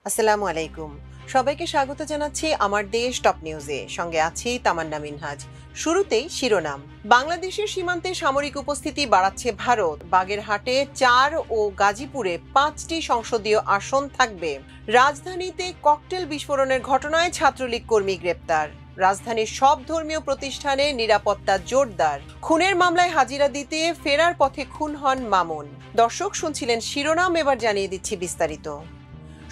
আসসালামু আলাইকুম। সবাইকে স্বাগত জানাচ্ছি আমার দেশ টপ নিউজে। সঙ্গে আছি তামান্না মিনহাজ। শুরুতেই শিরোনাম। বাংলাদেশের সীমান্তে সামরিক উপস্থিতি বাড়াচ্ছে ভারত। বাগেরহাটে ৪ ও গাজীপুরে ৫টি সংসদীয় আসন থাকবে। রাজধানীতে ককটেল বিস্ফোরণের ঘটনায় ছাত্রলীগ কর্মী গ্রেপ্তার। রাজধানীর সব ধর্মীয় প্রতিষ্ঠানে নিরাপত্তা জোরদার। খুনের মামলায় হাজিরা দিতে ফেরার পথে খুন হন মামুন। দর্শক শুনছিলেন শিরোনাম, এবার জানিয়ে দিচ্ছি বিস্তারিত।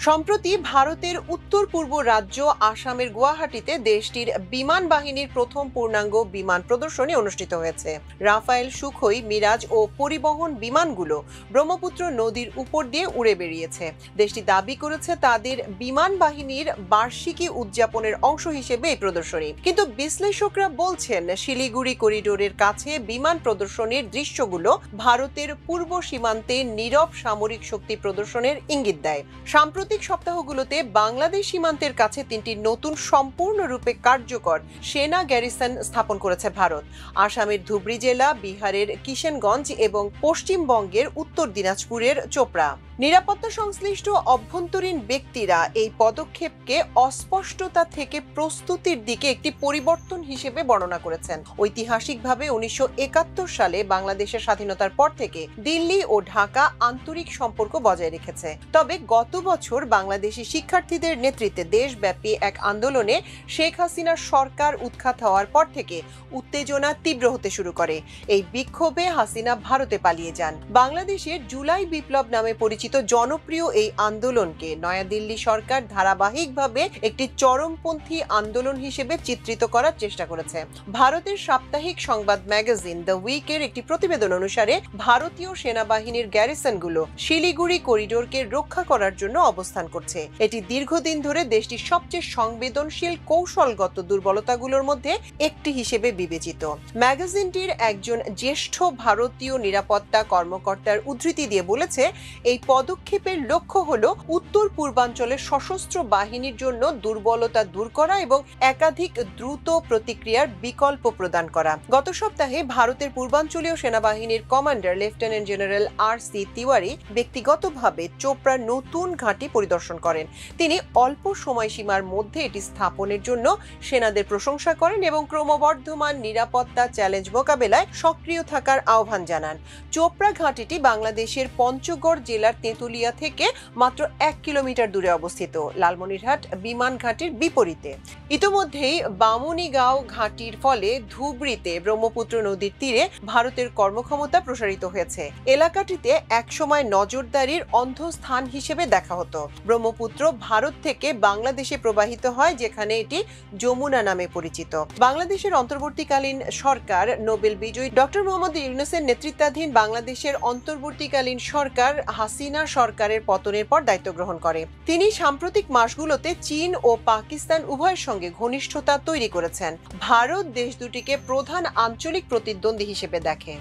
সম্প্রতি ভারতের উত্তর পূর্ব রাজ্য আসামের গুয়াহাটিতে দেশটির বিমান বাহিনীর প্রথম পূর্ণাঙ্গ বিমান প্রদর্শনী অনুষ্ঠিত হয়েছে। রাফায়েল, সুখোই, মিরাজ ও পরিবহন বিমানগুলো ব্রহ্মপুত্র নদীর উপর দিয়ে উড়ে বেরিয়েছে। দেশটি দাবি করেছে তাদের বিমান বাহিনীর বার্ষিকী উদযাপনের অংশ হিসেবে এই প্রদর্শনী। কিন্তু বিশ্লেষকরা বলছেন শিলিগুড়ি করিডোরের কাছে বিমান প্রদর্শনীর দৃশ্যগুলো ভারতের পূর্ব সীমান্তে নীরব সামরিক শক্তি প্রদর্শনের ইঙ্গিত দেয়। সাম্প্রতিক সপ্তাহগুলোতে বাংলাদেশ সীমান্তের কাছে ৩টি নতুন সম্পূর্ণরূপে কার্যকর সেনা গ্যারিসন স্থাপন করেছে ভারত। আসামের ধুবড়ী জেলা, বিহারের কিষেনগঞ্জ এবং পশ্চিমবঙ্গের উত্তর দিনাজপুরের চোপড়া। নিরাপত্তা সংশ্লিষ্ট অভ্যন্তরীণ ব্যক্তিরা এই পদক্ষেপকে অস্পষ্টতা থেকে প্রস্তুতির দিকে একটি পরিবর্তন হিসেবে বর্ণনা করেছেন। ঐতিহাসিকভাবে ১৯৭১ সালে বাংলাদেশের স্বাধীনতার পর থেকে দিল্লি ও ঢাকা আন্তরিক সম্পর্ক বজায় রেখেছে। তবে গত বছর বাংলাদেশি শিক্ষার্থীদের নেতৃত্বে দেশব্যাপী এক আন্দোলনে শেখ হাসিনার সরকার উৎখাত হওয়ার পর থেকে উত্তেজনা তীব্র হতে শুরু করে। এই বিক্ষোভে হাসিনা ভারতে পালিয়ে যান। বাংলাদেশের জুলাই বিপ্লব নামে পরিচিত জনপ্রিয় এই আন্দোলনকে নয়াদিল্লি সরকার ধারাবাহিকভাবে একটি চরমপন্থী আন্দোলন হিসেবে চিত্রিত করার চেষ্টা করেছে। ভারতের সাপ্তাহিক সংবাদ ম্যাগাজিন দ্য উইকের একটি প্রতিবেদন অনুসারে ভারতীয় সেনাবাহিনীর গ্যারিসনগুলো শিলিগুড়ি করিডোরকে রক্ষা করার জন্য অবস্থান করছে। এটি দীর্ঘদিন ধরে দেশটির সবচেয়ে সংবেদনশীল কৌশলগত দুর্বলতাগুলোর মধ্যে একটি হিসেবে বিবেচিত। ম্যাগাজিনটির একজন জ্যেষ্ঠ ভারতীয় নিরাপত্তা কর্মকর্তার উদ্ধৃতি দিয়ে বলেছে, এই পদক্ষেপের লক্ষ্য হল উত্তর পূর্বাঞ্চলের সশস্ত্র বাহিনীর জন্য দুর্বলতা দূর করা এবং একাধিক দ্রুত প্রতিক্রিয়ার বিকল্প প্রদান করা। গত সপ্তাহে ভারতের পূর্বাঞ্চলীয় সেনাবাহিনীর commander lieutenant general R C. Tiwari ব্যক্তিগতভাবে চোপড়ার নতুন ঘাঁটি পরিদর্শন করেন। তিনি অল্প সময়সীমার মধ্যে এটি স্থাপনের জন্য সেনাদের প্রশংসা করেন এবং ক্রমবর্ধমান নিরাপত্তা চ্যালেঞ্জ মোকাবেলায় সক্রিয় থাকার আহ্বান জানান। চোপড়া ঘাঁটিটি বাংলাদেশের পঞ্চগড় জেলার তেঁতুলিয়া থেকে মাত্র ১ কিলোমিটার দূরে অবস্থিত, লালমনিরহাট বিমান ঘাঁটির বিপরীতে। ইতোমধ্যেই বামুনিগাঁও ঘাঁটির ফলে ধুবড়ীতে ব্রহ্মপুত্র নদীর তীরে ভারতের কর্মক্ষমতা প্রসারিত হয়েছে। এলাকাটিতে একসময় নজরদারির অন্ধ স্থান হিসেবে দেখা হতো। ব্রহ্মপুত্র ভারত থেকে বাংলাদেশে প্রবাহিত হয়, যেখানে এটি যমুনা নামে পরিচিত। বাংলাদেশের অন্তর্বর্তীকালীন সরকার নোবেল বিজয়ী ডক্টর মোহাম্মদ ইউনূসের নেতৃত্বাধীন বাংলাদেশের অন্তর্বর্তীকালীন সরকার হাসিনা সরকারের পতনের পর দায়িত্ব গ্রহণ করে। তিনি সাম্প্রতিক মাসগুলোতে চীন ও পাকিস্তান উভয়ের সঙ্গে ঘনিষ্ঠতা তৈরি করেছেন। ভারত দেশ দুটিকে প্রধান আঞ্চলিক প্রতিদ্বন্দ্বী হিসেবে দেখে।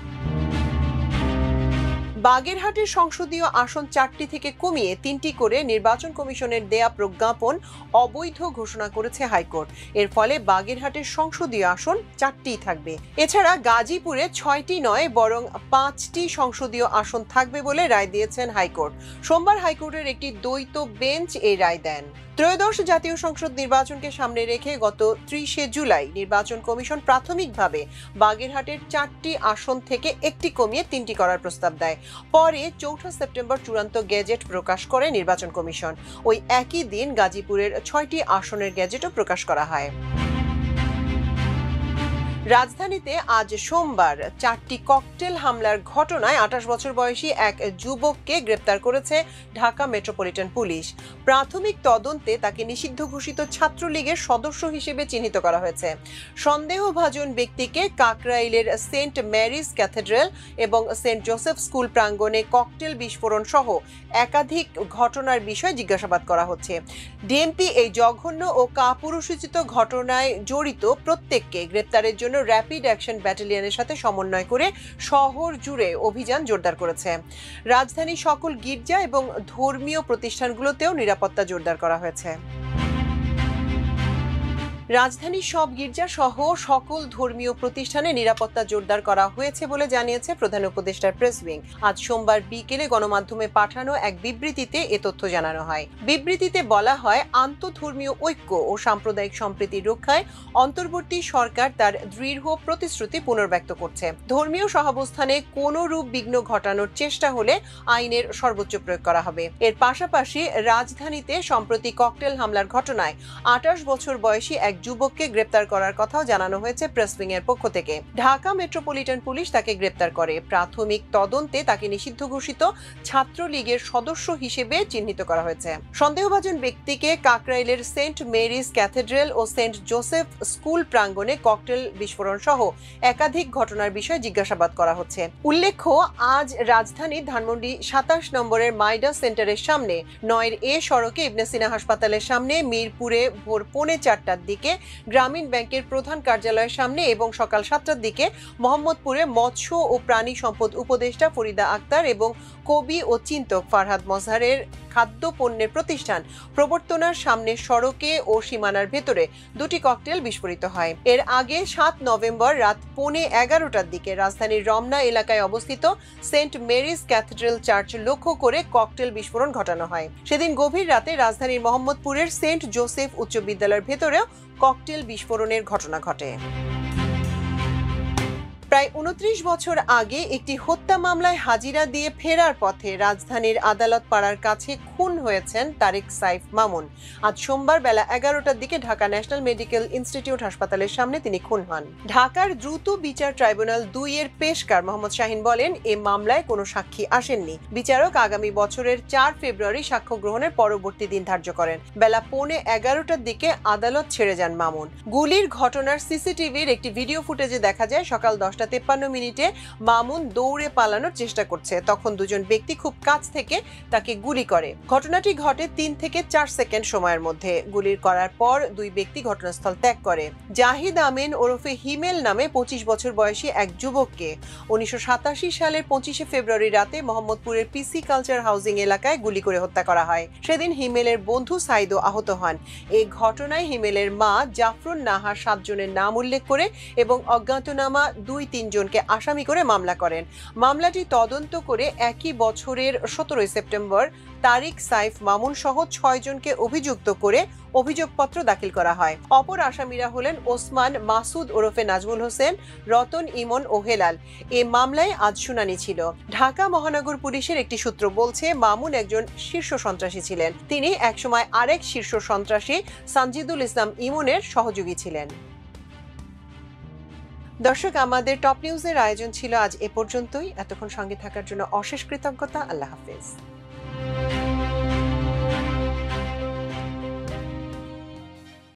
বাগেরহাটের সংসদীয় আসন ৪টি থেকে কমিয়ে ৩টি করে নির্বাচন কমিশনের দেয়া প্রজ্ঞাপন অবৈধ ঘোষণা করেছে হাইকোর্ট। এর ফলে বাগেরহাটের সংসদীয় আসন ৪টিই থাকবে। এছাড়া গাজীপুরে ৬টি নয় বরং ৫টি সংসদীয় আসন থাকবে বলে রায় দিয়েছেন হাইকোর্ট। সোমবার হাইকোর্টের একটি দ্বৈত বেঞ্চ এই রায় দেন। ত্রয়োদশ জাতীয় সংসদ নির্বাচনকে সামনে রেখে গত ৩০শে জুলাই নির্বাচন কমিশন প্রাথমিকভাবে বাগেরহাটের ৪টি আসন থেকে একটি কমিয়ে ৩টি করার প্রস্তাব দেয়। পরে ৪ঠা সেপ্টেম্বর চূড়ান্ত গেজেট প্রকাশ করে নির্বাচন কমিশন। ওই একই দিন গাজীপুরের ৬টি আসনের গেজেটও প্রকাশ করা হয়। রাজধানীতে আজ সোমবার ৪টি ককটেল হামলার ঘটনায় ২৮ বছর বয়সী এক যুবককে গ্রেপ্তার করেছে ঢাকা মেট্রোপলিটন পুলিশ। প্রাথমিক তদন্তে তাকে নিষিদ্ধ ঘোষিত ছাত্রলীগের সদস্য হিসেবে চিহ্নিত করা হয়েছে। সন্দেহভাজন ব্যক্তিকে কাকরাইলের সেন্ট ম্যারিজ ক্যাথেড্রাল এবং সেন্ট জোসেফ স্কুল প্রাঙ্গণে ককটেল বিস্ফোরণ সহ একাধিক ঘটনার বিষয়ে জিজ্ঞাসাবাদ করা হচ্ছে। ডিএমপি এই জঘন্য ও কাপুরুষোচিত ঘটনায় জড়িত প্রত্যেককে গ্রেপ্তারের জন্য র্যাপিড অ্যাকশন ব্যাটালিয়নের সাথে সমন্বয় করে শহর জুড়ে অভিযান জোরদার করেছে। রাজধানীর সকল গির্জা এবং ধর্মীয় প্রতিষ্ঠানগুলোতেও নিরাপত্তা জোরদার করা হয়েছে। রাজধানীর সব গির্জা সহ সকল ধর্মীয় প্রতিষ্ঠানে নিরাপত্তা জোরদার করা হয়েছে বলে জানিয়েছে প্রধান উপদেষ্টার প্রেস উইং। আজ সোমবার বিকেলে গণমাধ্যমে পাঠানো এক বিবৃতিতে এ তথ্য জানানো হয়। বিবৃতিতে বলা হয়, আন্তঃধর্মীয় ঐক্য ও সাম্প্রদায়িক সম্প্রীতি রক্ষায় অন্তর্বর্তী সরকার তার দৃঢ় প্রতিশ্রুতি পুনর্ব্যক্ত করছে। ধর্মীয় সহাবস্থানে কোনো রূপ বিঘ্ন ঘটানোর চেষ্টা হলে আইনের সর্বোচ্চ প্রয়োগ করা হবে। এর পাশাপাশি রাজধানীতে সম্প্রতি ককটেল হামলার ঘটনায় 28 বছর বয়সী এক যুবককে গ্রেপ্তার করার কথাও জানানো হয়েছে প্রেস উইং এর পক্ষ থেকে। ঢাকা মেট্রোপলিটন পুলিশ তাকে গ্রেপ্তার করে। প্রাথমিক তদন্তে তাকে নিষিদ্ধ ঘোষিত ছাত্রলীগের সদস্য হিসেবে চিহ্নিত করা হয়েছে। সন্দেহভাজন ব্যক্তিকে কাকরাইলের সেন্ট মেরিজ ক্যাথেড্রাল ও সেন্ট জোসেফ স্কুল প্রাঙ্গণে ককটেল বিস্ফোরণ সহ একাধিক ঘটনার বিষয়ে জিজ্ঞাসাবাদ করা হচ্ছে। উল্লেখ্য, আজ রাজধানীর ধানমন্ডি 27 নম্বরের মাইডা সেন্টারের সামনে 9 এ সড়কে ইবনে সিনা হাসপাতালের সামনে, মিরপুরে ভোর 4:45টার দিকে গ্রামীণ ব্যাংকের প্রধান কার্যালয়ের সামনে এবং সকাল 7টার দিকে মোহাম্মদপুরে মৎস্য ও প্রাণী সম্পদ উপদেষ্টা ফরিদা আক্তার এবং কবি ও চিন্তক ফারহাদ মজহারের খাদ্য পণ্যের প্রতিষ্ঠান প্রবর্তনার সামনের সড়কে ও সীমানার ভেতরে 2টি ককটেল বিস্ফোরিত হয়। এর আগে 7 নভেম্বর রাত 11:15টার দিকে রাজধানীর রমনা এলাকায় অবস্থিত সেন্ট মেরিজ ক্যাথেড্রাল চার্চ লক্ষ্য করে ককটেল বিস্ফোরণ ঘটানো হয়। সেদিন গভীর রাতে রাজধানীর মোহাম্মদপুরের সেন্ট জোসেফ উচ্চ বিদ্যালয়ের ভেতরেও ককটেল বিস্ফোরণের ঘটনা ঘটে। প্রায় 29 বছর আগে একটি হত্যা মামলায় হাজিরা দিয়ে ফেরার পথে রাজধানীর আদালত পাড়ার কাছে খুন হয়েছেন তারেক সাইফ মামুন। আজ সোমবার বেলা 11টার দিকে ঢাকা ন্যাশনাল মেডিকেল ইনস্টিটিউট হাসপাতালের সামনে তিনি খুন হন। ঢাকার দ্রুত বিচার ট্রাইব্যুনাল 2 এর পেশকার মোহাম্মদ শাহিন বলেন, এ মামলায় কোনো সাক্ষী আসেননি। বিচারক আগামী বছরের 4 ফেব্রুয়ারি সাক্ষ্য গ্রহণের পরবর্তী দিন ধার্য করেন। বেলা 11:15টার দিকে আদালত ছেড়ে যান মামুন। গুলির ঘটনার সিসিটিভির একটি ভিডিও ফুটেজে দেখা যায় সকাল 10:53 মামুন দৌড়ে পালানোর চেষ্টা করছে। তখন দুজন ব্যক্তি খুব কাছ থেকে তাকে গুলি করে। ঘটনাটি ঘটে 3 থেকে 4 সেকেন্ড সময়ের মধ্যে। গুলি করার পর 2 ব্যক্তি ঘটনাস্থল ত্যাগ করে। জাহিদ আমিন ওরফে হিমেল নামে 25 বছর বয়সী এক যুবককে 1987 সালের 25 ফেব্রুয়ারি রাতে মোহাম্মদপুরের পিসি কালচার হাউজিং এলাকায় গুলি করে হত্যা করা হয়। সেদিন হিমেলের বন্ধু সাইদও আহত হন। এই ঘটনায় হিমেলের মা জাফরুন নাহার 7 জনের নাম উল্লেখ করে এবং অজ্ঞাতনামা 2-3 জনকে আসামি করে মামলা করেন। মামলাটি তদন্ত করে একই বছরের 17 সেপ্টেম্বর তারেক সাইফ মামুন সহ 6 জনকে অভিযুক্ত করে অভিযোগপত্র দাখিল করা হয়। অপর আসামিরা হলেন ওসমান মাসুদ ওরফে নাজমুল হোসেন, রতন, ইমন ও হেলাল। এ মামলায় আজ শুনানি ছিল। ঢাকা মহানগর পুলিশের একটি সূত্র বলছে, মামুন একজন শীর্ষ সন্ত্রাসী ছিলেন। তিনি একসময় আরেক শীর্ষ সন্ত্রাসী সানজিদুল ইসলাম ইমনের সহযোগী ছিলেন। দর্শক, আমাদের টপ নিউজের আয়োজন ছিল আজ এ পর্যন্তই। এতক্ষণ সঙ্গে থাকার জন্য অশেষ কৃতজ্ঞতা। আল্লাহ হাফেজ।